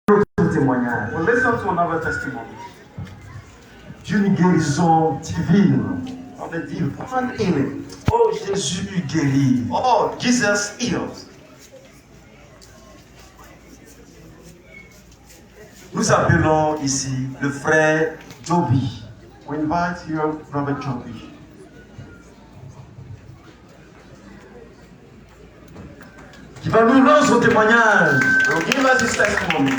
Autre témoignage. We'll listen to another testimony D'une guérison divine. of the divine healing. Oh, Jésus guérit. Oh, Jesus heals. Nous appelons ici le frère Joby. We invite you, Brother Joby. Qui va nous rendre son témoignage. Will give us his testimony.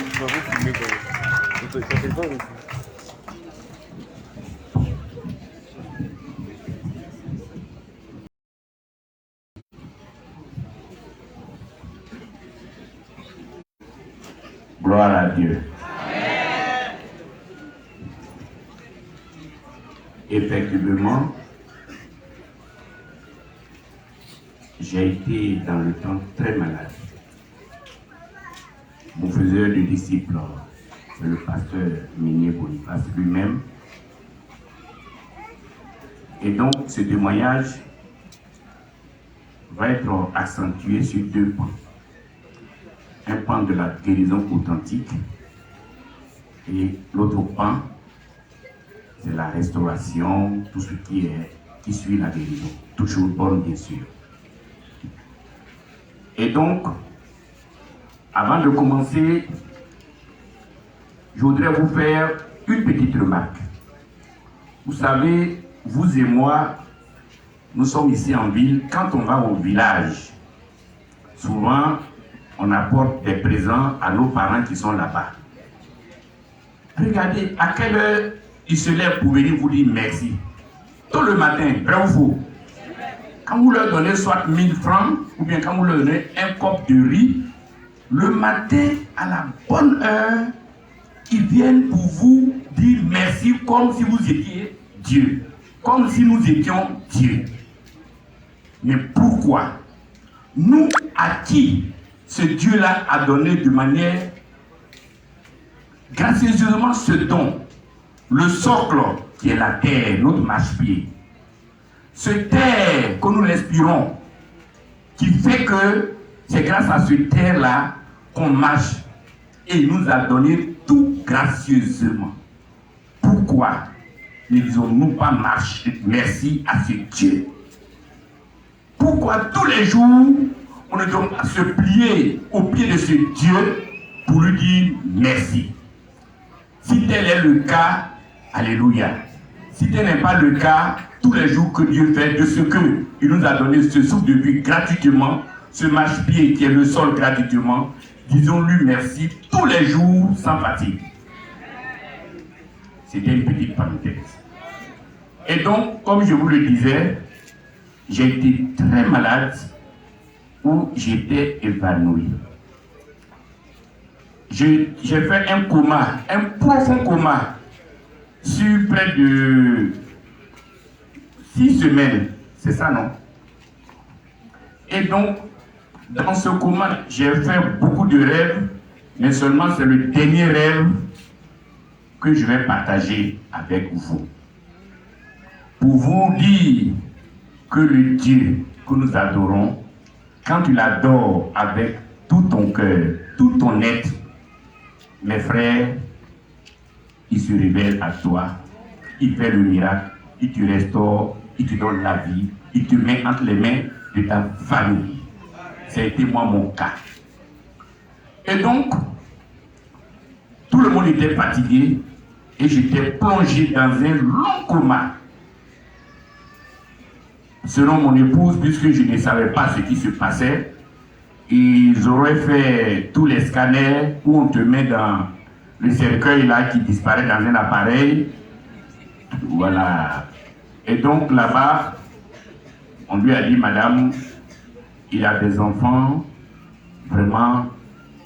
Gloire à Dieu. Effectivement, j'ai été dans le temps très malade. Mon faiseur de disciple, c'est le pasteur Minier Boniface lui-même. Et donc, ce témoignage va être accentué sur deux points. Un pan de la guérison authentique et l'autre pan, c'est la restauration, tout ce qui suit la guérison, toujours bonne bien sûr. Et donc, avant de commencer, je voudrais vous faire une petite remarque. Vous savez, vous et moi, nous sommes ici en ville. Quand on va au village, souvent, on apporte des présents à nos parents qui sont là-bas. Regardez, à quelle heure ils se lèvent pour venir vous dire merci. Tôt le matin, vrai ou faux? Quand vous leur donnez soit 1000 francs, ou bien quand vous leur donnez un cop de riz, le matin, à la bonne heure, ils viennent pour vous dire merci comme si vous étiez Dieu. Comme si nous étions Dieu. Mais pourquoi? Nous, à qui ce Dieu-là a donné de manière gracieusement ce don, le socle qui est la terre, notre marche-pied, ce terre que nous respirons, qui fait que c'est grâce à ce terre-là qu'on marche et il nous a donné tout gracieusement. Pourquoi ne disons-nous pas merci à ce Dieu? Pourquoi tous les jours on ne doit pas se plier au pied de ce Dieu pour lui dire merci? Si tel est le cas, alléluia. Si tel n'est pas le cas, tous les jours que Dieu fait de ce qu'il nous a donné ce souffle de vie gratuitement, ce marche-pied qui est le sol gratuitement, disons-lui merci tous les jours sans fatigue. C'était une petite parenthèse. Et donc, comme je vous le disais, j'ai été très malade où j'étais évanoui. J'ai fait un coma, un profond coma, sur près de 6 semaines. C'est ça, non? Et donc, dans ce coma, j'ai fait beaucoup de rêves, mais seulement c'est le dernier rêve que je vais partager avec vous. Pour vous dire que le Dieu que nous adorons, quand tu l'adores avec tout ton cœur, tout ton être, mes frères, il se révèle à toi, il fait le miracle, il te restaure, il te donne la vie, il te met entre les mains de ta famille. Ça a été moi mon cas. Et donc, tout le monde était fatigué et j'étais plongé dans un long coma. Selon mon épouse, puisque je ne savais pas ce qui se passait, ils auraient fait tous les scanners où on te met dans le cercueil là qui disparaît dans un appareil. Voilà. Et donc là-bas, on lui a dit, madame, il a des enfants, vraiment,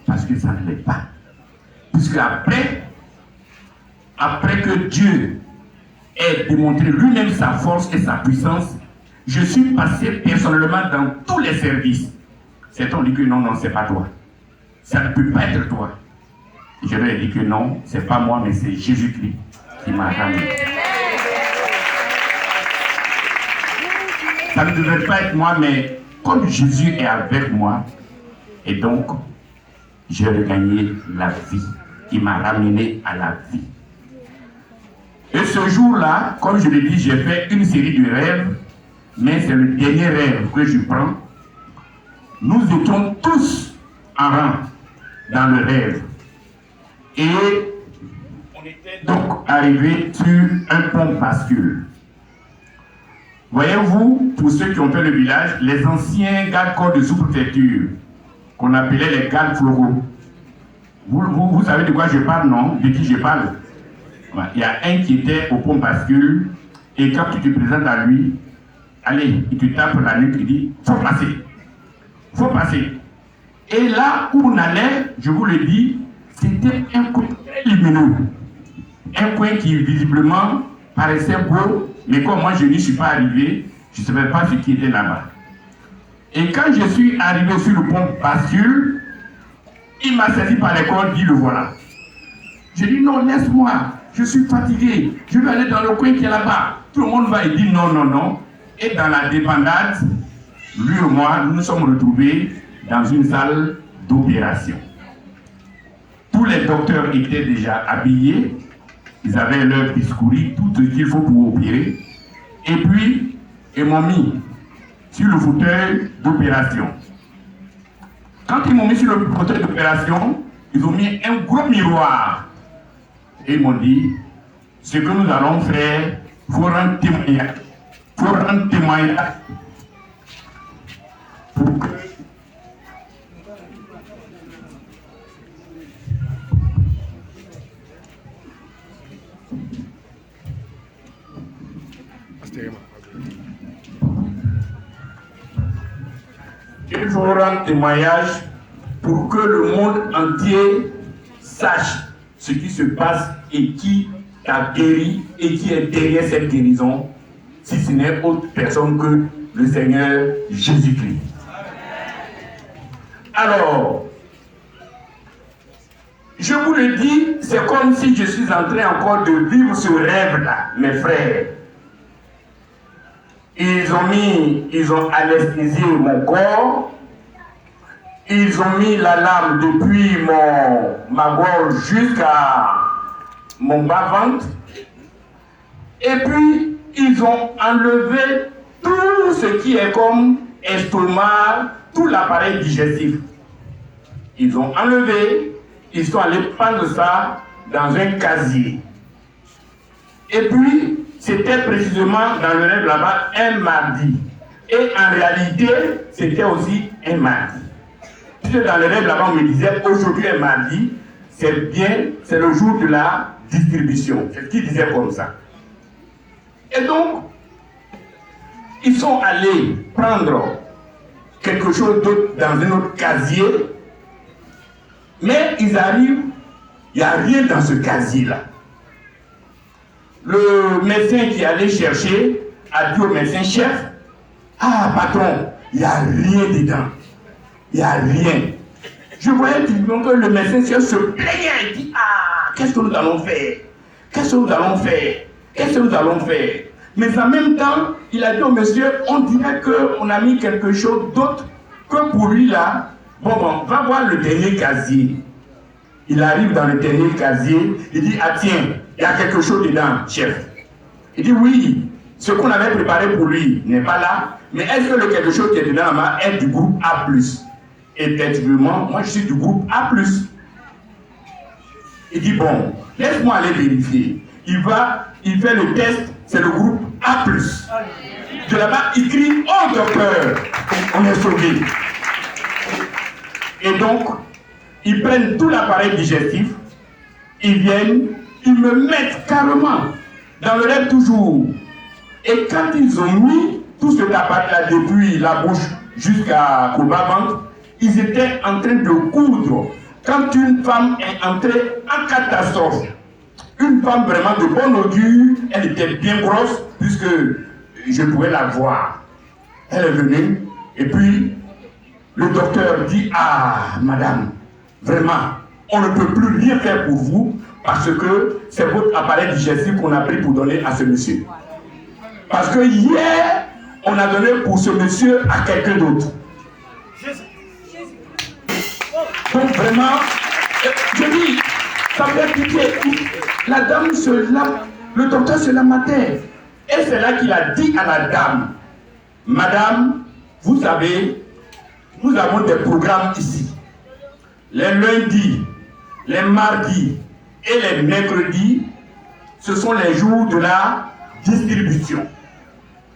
parce que ça ne l'est pas. Puisque après que Dieu ait démontré lui-même sa force et sa puissance, je suis passé personnellement dans tous les services. Certains dit que non, c'est pas toi. Ça ne peut pas être toi. Je leur ai dit que non, c'est pas moi, mais c'est Jésus-Christ qui m'a ramené. Ça ne devait pas être moi, mais comme Jésus est avec moi, et donc, j'ai regagné la vie. qui m'a ramené à la vie. Et ce jour-là, comme je l'ai dit, j'ai fait une série de rêves, mais c'est le dernier rêve que je prends. Nous étions tous en rang dans le rêve. Et on était donc arrivés sur un pont bascule. Voyez-vous, pour ceux qui ont fait le village, les anciens gardes-corps de sous-préfecture, qu'on appelait les gardes floraux. Vous savez de quoi je parle, non? De qui je parle? Il y a un qui était au pont bascule, et quand tu te présentes à lui, allez, il te tape la nuque, il dit, faut passer. Faut passer. Et là où on allait, je vous le dis, c'était un coin très lumineux. Un coin qui visiblement paraissait beau, mais comme moi je n'y suis pas arrivé, je ne savais pas ce qui était là-bas. Et quand je suis arrivé sur le pont bascule, il m'a saisi par les cordes, dit le voilà. J'ai dit non, laisse-moi, je suis fatigué, je vais aller dans le coin qui est là-bas. Tout le monde va, il dit non, non, non. Et dans la débandade, lui et moi, nous nous sommes retrouvés dans une salle d'opération. Tous les docteurs étaient déjà habillés, ils avaient leur bistouri, tout ce qu'il faut pour opérer. Et puis, ils m'ont mis sur le fauteuil d'opération. Quand ils m'ont mis sur le fauteuil d'opération, ils ont mis un gros miroir. Et ils m'ont dit, ce que nous allons faire, il faut rendre témoignage. Il faut rendre témoignage pour que il faut rendre témoignage pour que le monde entier sache ce qui se passe et qui a guéri et qui est derrière cette guérison, si ce n'est autre personne que le Seigneur Jésus-Christ. Alors, je vous le dis, c'est comme si je suis en train encore de vivre ce rêve-là, mes frères. Ils ont anesthésié mon corps, ils ont mis la lame depuis ma gorge jusqu'à mon bas-ventre, et puis ils ont enlevé tout ce qui est comme estomac, tout l'appareil digestif. Ils ont enlevé, ils sont allés prendre ça dans un casier. Et puis, c'était précisément dans le rêve là-bas un mardi. Et en réalité, c'était aussi un mardi. Puisque dans le rêve là-bas, on me disait aujourd'hui un mardi, c'est bien, c'est le jour de la distribution. C'est ce qu'ils disaient comme ça. Et donc, ils sont allés prendre quelque chose d'autre dans un autre casier, mais ils arrivent, il n'y a rien dans ce casier-là. Le médecin qui allait chercher a dit au médecin-chef, ah patron, il n'y a rien dedans. Il n'y a rien. Je voyais que le médecin-chef se plaignait et dit, ah, qu'est-ce que nous allons faire? Qu'est-ce que nous allons faire? Qu'est-ce que nous allons faire? Mais en même temps, il a dit au monsieur, on dirait qu'on a mis quelque chose d'autre que pour lui là. Bon, va voir le dernier casier. Il arrive dans le dernier casier, il dit, ah tiens, il y a quelque chose dedans, chef. Il dit, oui, ce qu'on avait préparé pour lui n'est pas là, mais est-ce que le quelque chose qui est dedans là-bas est du groupe A+? Effectivement, moi je suis du groupe A+. Il dit, bon, laisse-moi aller vérifier. Il fait le test, c'est le groupe A+. De là-bas, il crie, oh docteur, on est sauvé. Et donc, ils prennent tout l'appareil digestif, ils viennent, ils me mettent carrément dans le rêve toujours. Et quand ils ont mis tout cet appareil-là depuis la bouche jusqu'au bas-ventre, ils étaient en train de coudre. Quand une femme est entrée en catastrophe, une femme vraiment de bon augure, elle était bien grosse, puisque je pouvais la voir. Elle est venue, et puis le docteur dit, ah, madame, vraiment, on ne peut plus rien faire pour vous, parce que c'est votre appareil digestif qu'on a pris pour donner à ce monsieur. Parce que hier, on a donné pour ce monsieur à quelqu'un d'autre. Donc vraiment, je dis, Ça fait pitié. La dame se lave, le docteur se lamentait. Et c'est là qu'il a dit à la dame, Madame, vous savez, nous avons des programmes ici. Les lundis, les mardis et les mercredis, ce sont les jours de la distribution.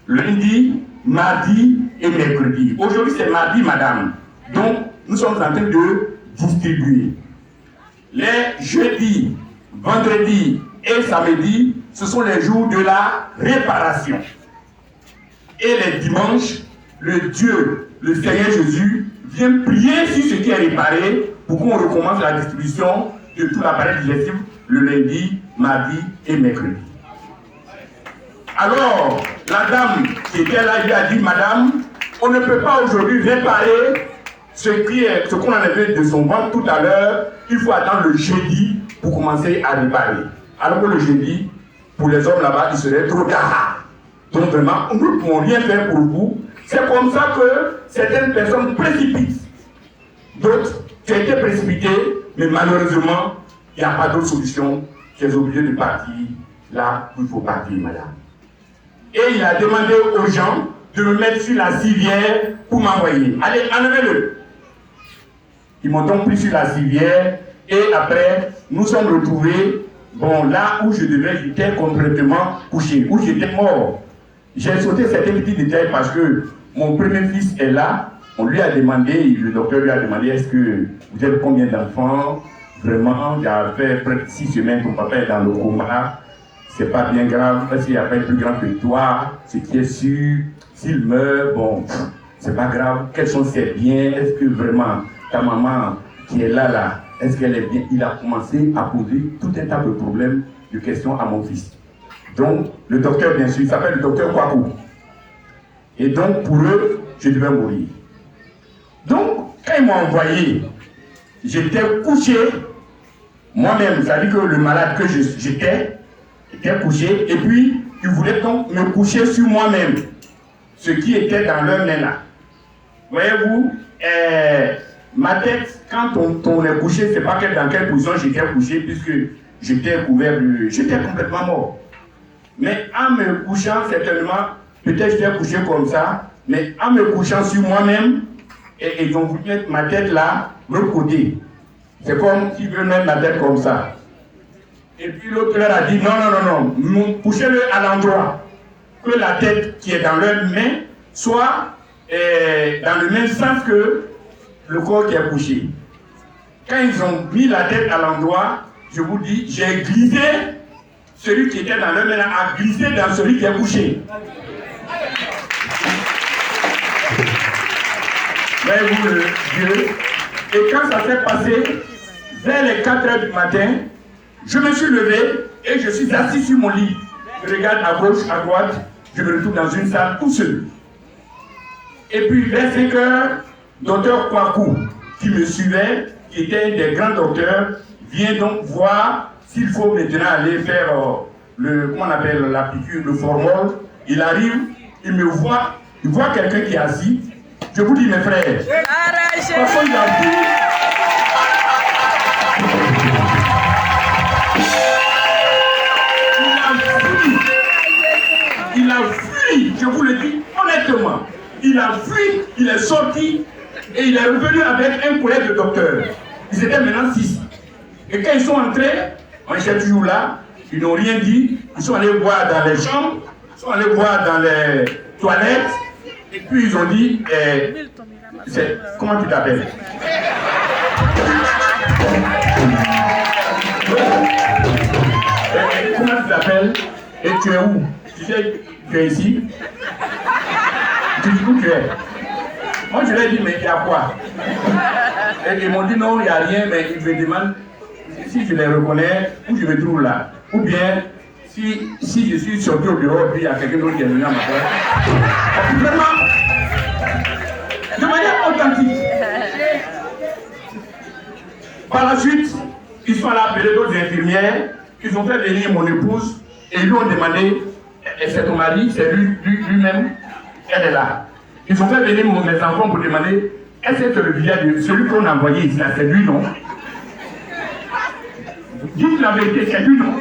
Lundi, mardi et mercredi. Aujourd'hui, c'est mardi, madame. Donc, nous sommes en train de distribuer. Les jeudis, vendredis et samedis, ce sont les jours de la réparation. Et les dimanches, le Dieu, le Seigneur Jésus, vient prier sur ce qui est réparé pour qu'on recommence la distribution de tout l'appareil digestif le lundi, mardi et mercredi. Alors, la dame qui était là, lui a dit, Madame, on ne peut pas aujourd'hui réparer ce qu'on avait de son ventre tout à l'heure. Il faut attendre le jeudi pour commencer à réparer. Alors que le jeudi, pour les hommes là-bas, il serait trop tard. Donc vraiment, nous ne pouvons rien faire pour vous. C'est comme ça que certaines personnes précipitent. D'autres, tu as été précipité, mais malheureusement, il n'y a pas d'autre solution. Tu es obligé de partir là où il faut partir, madame. Et il a demandé aux gens de me mettre sur la civière pour m'envoyer. Allez, enlevez-le. Ils m'ont donc pris sur la civière et après, nous sommes retrouvés, bon, là où je devais, j'étais complètement couché, où j'étais mort. J'ai sauté certains petits détails parce que mon premier fils est là. On lui a demandé, le docteur lui a demandé, est-ce que vous avez combien d'enfants? Vraiment, il a fait près de 6 semaines que papa est dans le coma. C'est pas bien grave, parce qu'il n'y a pas plus grand que toi. Ce qui est sûr, s'il meurt, bon, c'est pas grave. Quels sont ses biens? Est-ce que vraiment ta maman qui est là, est-ce qu'elle est bien? Il a commencé à poser tout un tas de problèmes, de questions à mon fils. Donc, le docteur, bien sûr, il s'appelle le docteur Kwaku. Et donc, pour eux, je devais mourir. Donc, quand ils m'ont envoyé, j'étais couché, moi-même, c'est-à-dire que le malade que j'étais, était couché, et puis, ils voulaient donc me coucher sur moi-même, ce qui était dans leur main là. Voyez-vous, ma tête, quand on est couché, c'est pas dans quelle position j'étais couché, puisque j'étais couvert de... J'étais complètement mort. Mais en me couchant, certainement, peut-être j'étais couché comme ça, mais en me couchant sur moi-même, et ils ont voulu mettre ma tête là, de l'autre côté. C'est comme s'ils veulent mettre ma tête comme ça. Et puis l'autre leur a dit, non, couchez-le à l'endroit, que la tête qui est dans leur main soit dans le même sens que le corps qui est couché. Quand ils ont mis la tête à l'endroit, je vous dis, j'ai glissé, celui qui était dans leur main a glissé dans celui qui est couché. Voyez-vous le Dieu. Et quand ça s'est passé, vers les 4 heures du matin, je me suis levé et je suis assis sur mon lit. Je regarde à gauche, à droite, je me retrouve dans une salle tout seul. Et puis vers 5 heures, docteur Kwaku, qui me suivait, qui était un des grands docteurs, vient donc voir s'il faut maintenant aller faire comment on appelle la piqûre, le formol. Il arrive, il me voit, il voit quelqu'un qui est assis. Je vous dis mes frères, parfois il a vu. Il a fui, je vous le dis honnêtement. Il a fui, il est sorti et il est revenu avec un collègue de docteur. Ils étaient maintenant 6. Et quand ils sont entrés, on était toujours là, ils n'ont rien dit. Ils sont allés voir dans les chambres, ils sont allés voir dans les toilettes. Et puis ils ont dit, comment tu t'appelles? Comment tu t'appelles? Et tu es où? Tu sais, tu es ici? Tu dis où tu es? Moi je leur ai dit, mais il y a quoi? Et ils m'ont dit non, il n'y a rien, mais ils me demandent si je les reconnais, où je me trouve là. Ou bien, si je suis sorti au bureau, puis il y a quelqu'un d'autre qui est venu à ma place. Vraiment, de manière authentique. Par la suite, ils sont allés appeler d'autres infirmières, ils ont fait venir mon épouse et ils lui ont demandé, c'est ton mari, c'est lui-même, elle est là. Ils ont fait venir mes enfants pour demander, est-ce que c'est le visage de celui qu'on a envoyé ici, là, c'est lui, non? dites la vérité, c'est lui, non?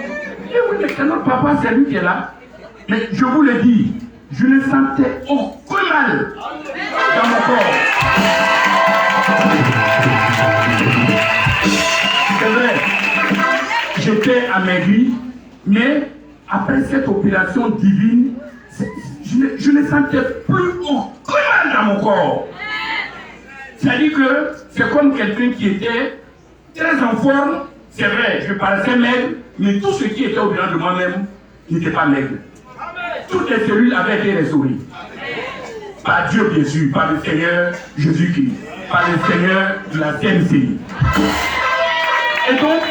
Et oui, mais c'est notre papa, c'est lui qui est là. Mais je vous le dis, je ne sentais aucun mal dans mon corps. C'est vrai, j'étais amaigri, mais après cette opération divine, je ne sentais plus aucun mal dans mon corps. C'est-à-dire que c'est comme quelqu'un qui était très en forme. C'est vrai, je paraissais maigre, mais tout ce qui était au-delà de moi-même n'était pas maigre. Toutes les cellules avaient été restaurées. Par Dieu, bien sûr, par le Seigneur Jésus-Christ, par le Seigneur de la CMCI. Et donc,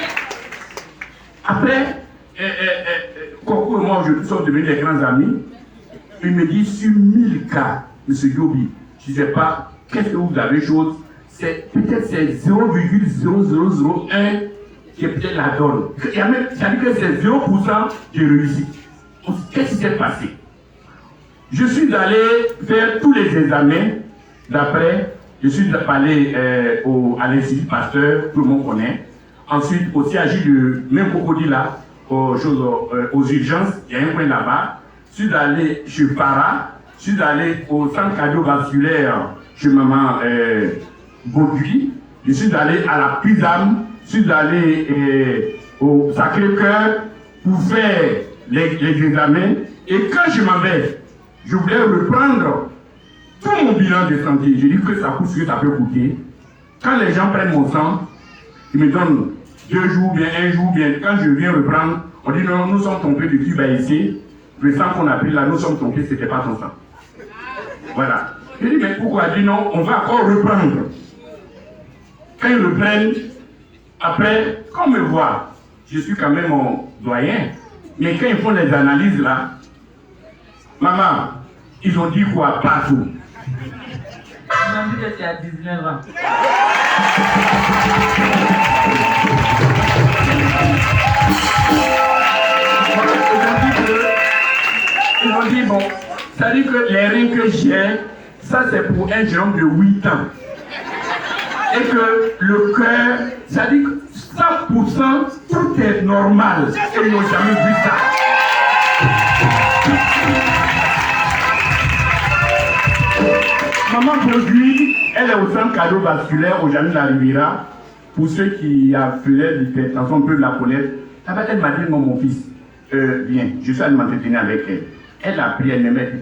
après, Coco et moi, nous sommes devenus des grands amis. Il me dit, sur 1000 cas, M. Yobi, je ne sais pas, qu'est-ce que vous avez chose, peut-être c'est 0,0001 qui est peut-être la donne. C'est-à-dire que c'est 0% de réussite. Qu'est-ce qui s'est passé? Je suis allé faire tous les examens. D'après, je suis allé à l'Institut Pasteur, tout le monde connaît. Ensuite, au CAJ de même Cocody là, aux urgences, il y a un point là-bas. Je suis allé chez Para, je suis allé au centre cardiovasculaire chez maman Baudry, je suis allé à la Prisam, je suis allé au Sacré-Cœur pour faire les examens. Et quand je m'en vais, je voulais reprendre tout mon bilan de santé. Je dis que ça coûte ce que ça peut coûter. Quand les gens prennent mon sang, ils me donnent 2 jours, bien 1 jour, bien. Quand je viens reprendre, on dit non, nous sommes trompés de tube à ici. Le sang qu'on a pris là, nous sommes trompés, ce n'était pas ton sang. Voilà. Je dis mais pourquoi? Il dit non, on va encore reprendre. Quand ils reprennent, après, quand on me voit, je suis quand même mon doyen. Mais quand ils font les analyses là, maman, ils ont dit quoi partout? Ils ont dit que c'est à 19 ans. Ils ont dit bon, ça dit que les reins que j'ai, ça c'est pour un jeune homme de 8 ans. Et que le cœur, ça dit que 100%, tout est normal. Et ils n'ont jamais vu ça. Maman Baudry, elle est au centre cardiovasculaire au Jamil La Riviera. Pour ceux qui a fait l'hypertension peuvent la connaître. Elle m'a dit non mon fils, viens, je suis allé m'entretenir avec elle. Elle a pris, elle me met,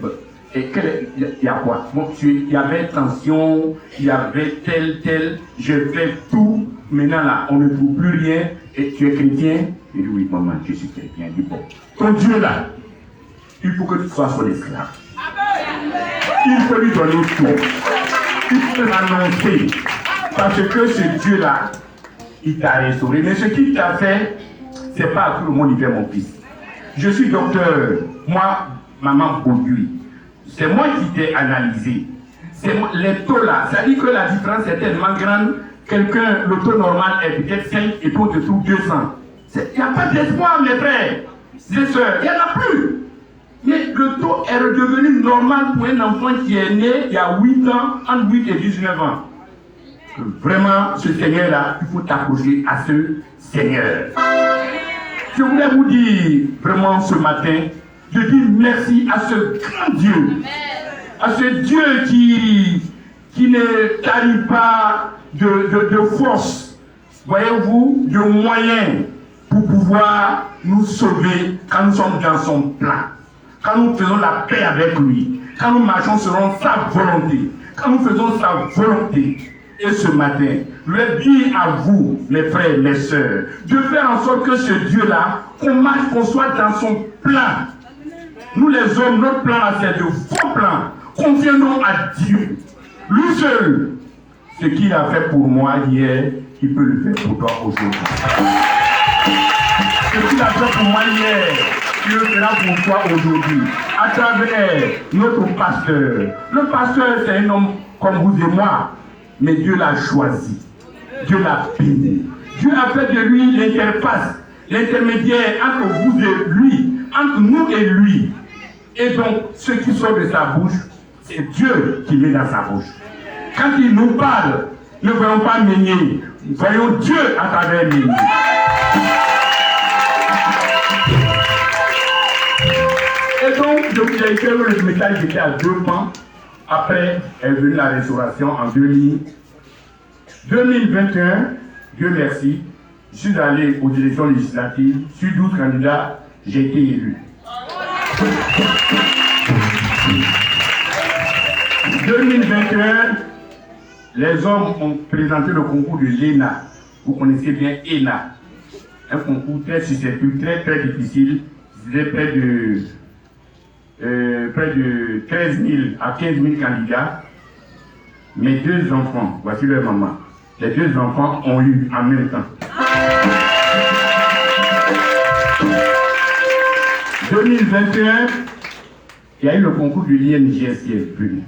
et il y a quoi? Bon, il y avait tension, il y avait tel, je fais tout. Maintenant là, on ne trouve plus rien. Et tu es chrétien? Je dis oui maman, je suis chrétien. Il dit bon, ton Dieu là, il faut que tu sois son esclave. Il faut lui donner tout. Il faut l'annoncer. Parce que ce Dieu-là, il t'a restauré. Mais ce qu'il t'a fait, c'est pas à tout le monde il fait mon fils. Je suis docteur. Moi, maman Baudry. C'est moi qui t'ai analysé. C'est moi, les taux là, ça dit que la différence est tellement grande. Quelqu'un, le taux normal est peut-être 5 et puis on te trouve 200. Il n'y a pas d'espoir, mes frères, mes soeurs. Il n'y en a plus. Mais le taux est redevenu normal pour un enfant qui est né il y a 8 ans, entre 8 et 19 ans. Vraiment, ce Seigneur-là, il faut t'accrocher à ce Seigneur. Je voulais vous dire, vraiment, ce matin, de dire merci à ce grand Dieu. À ce Dieu qui ne tarit pas de force, voyez-vous, de moyens pour pouvoir nous sauver quand nous sommes dans son plan. Quand nous faisons la paix avec lui, quand nous marchons selon sa volonté, quand nous faisons sa volonté. Et ce matin, je vais dire à vous, mes frères, mes sœurs, de faire en sorte que ce Dieu-là, qu'on marche, qu'on soit dans son plan. Nous les hommes, notre plan, c'est de faux plans. Confions-nous à Dieu. Lui seul, ce qu'il a fait pour moi hier, il peut le faire pour toi aujourd'hui. Ce qu'il a fait pour moi hier, il le fera pour toi aujourd'hui. À travers notre pasteur. Le pasteur, c'est un homme comme vous et moi. Mais Dieu l'a choisi. Dieu l'a béni. Dieu a fait de lui l'interface, l'intermédiaire entre vous et lui, entre nous et lui. Et donc, ce qui sort de sa bouche, c'est Dieu qui met dans sa bouche. Quand il nous parle, ne voyons pas Ménier, voyons Dieu à travers Ménier. le métal était à 2 pans. Après est venue la restauration en 2021. Dieu merci. Je suis allé aux élections législatives. Sur 12 candidats, j'ai été élu. 2021, les hommes ont présenté le concours de l'ENA. Vous connaissez bien ENA. Un concours très susceptible, très difficile. C'était près de 13 000 à 15 000 candidats. Mes 2 enfants, voici leur maman. Les 2 enfants ont eu en même temps. 2021, il y a eu le concours de l'INGS qui est venu.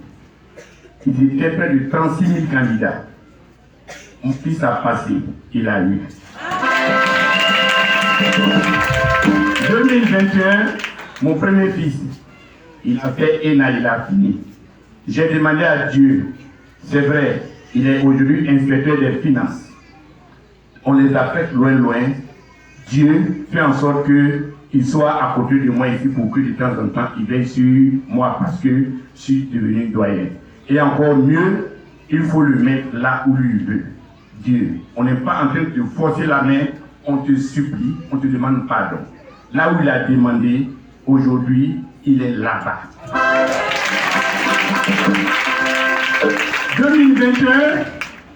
Il était près de 36 000 candidats. Mon fils a passé, il a eu. 2021, mon premier fils, il a fait ENA, il a fini. J'ai demandé à Dieu, c'est vrai, il est aujourd'hui inspecteur des finances. On les a fait loin. Dieu fait en sorte qu'il soit à côté de moi ici pour que de temps en temps il veille sur moi parce que je suis devenu doyen. Et encore mieux, il faut le mettre là où lui veut. Dieu, on n'est pas en train de te forcer la main, on te supplie, on te demande pardon. Là où il a demandé, aujourd'hui, il est là-bas. 2021,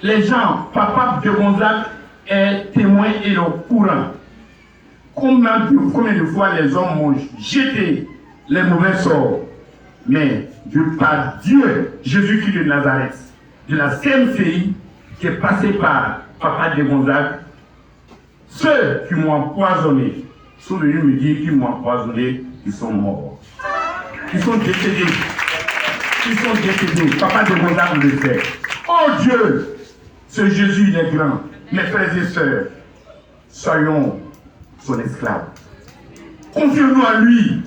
les gens, Papa de Gonzague est témoin et le courant. Combien de fois les hommes m'ont jeté les mauvais sorts. Mais par Dieu, Jésus-Christ de Nazareth, de la CMCI, qui est passé par Papa de Gonzague, ceux qui m'ont empoisonné sont venus me dire qu'ils m'ont empoisonné, ils sont morts. Ils sont décédés. Papa de Gonzague le sait. Oh Dieu, ce Jésus, il est grand. Mes frères et sœurs, soyons son esclave. Confions-nous à lui.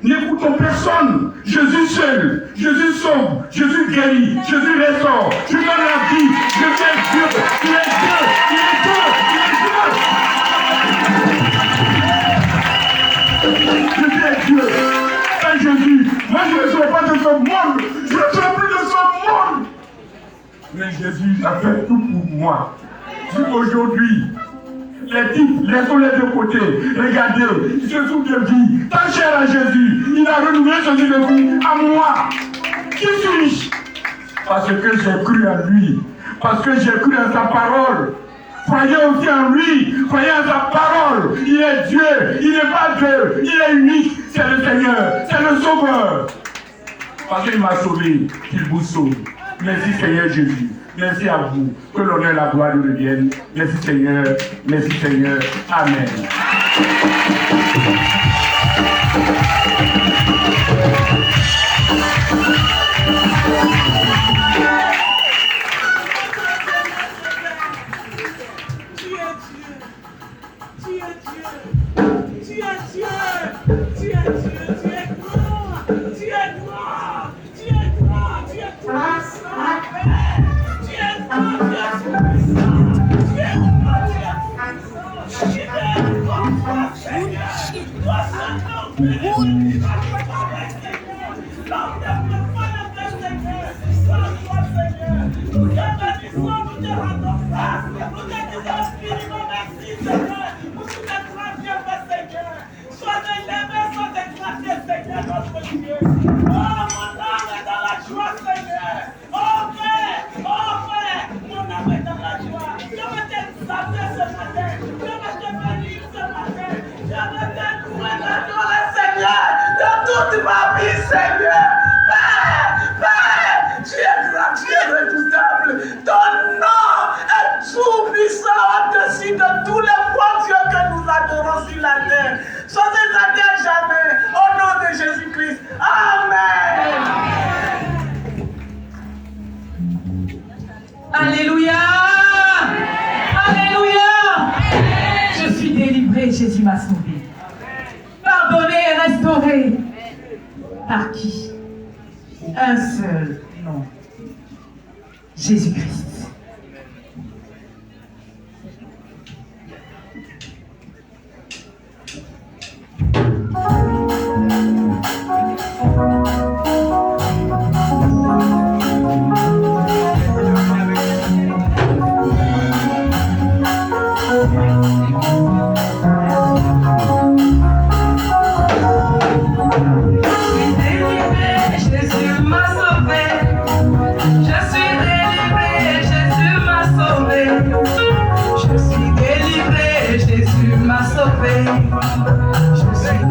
N'écoutons personne. Jésus seul. Jésus sauve. Jésus guérit. Jésus restaure. Je donne la vie. Je vais Dieu. Il est Dieu. Il est Dieu. Il est Dieu. Jésus est Dieu. C'est Jésus. Moi, je ne suis pas de ce monde. Je ne suis plus de ce monde. Mais Jésus a fait tout pour moi. Aujourd'hui, les types, laissons-les de côté. Regardez, ils se souviennent de vie. Tant cher à Jésus, il a renouvelé ce Dieu de vie à moi. Qui suis-je? Parce que j'ai cru en lui. Parce que j'ai cru en sa parole. Croyez aussi en lui. Croyez en sa parole. Il est Dieu. Il n'est pas Dieu. Il est unique. C'est le Seigneur. C'est le Sauveur. Parce qu'il m'a sauvé, qu'il vous sauve. Merci Seigneur Jésus. Merci à vous. Que l'honneur et la gloire nous reviennent. Merci Seigneur. Merci Seigneur. Amen. Jésus m'a sauvé. Pardonné et restauré. Par qui? Un seul nom. Jésus-Christ.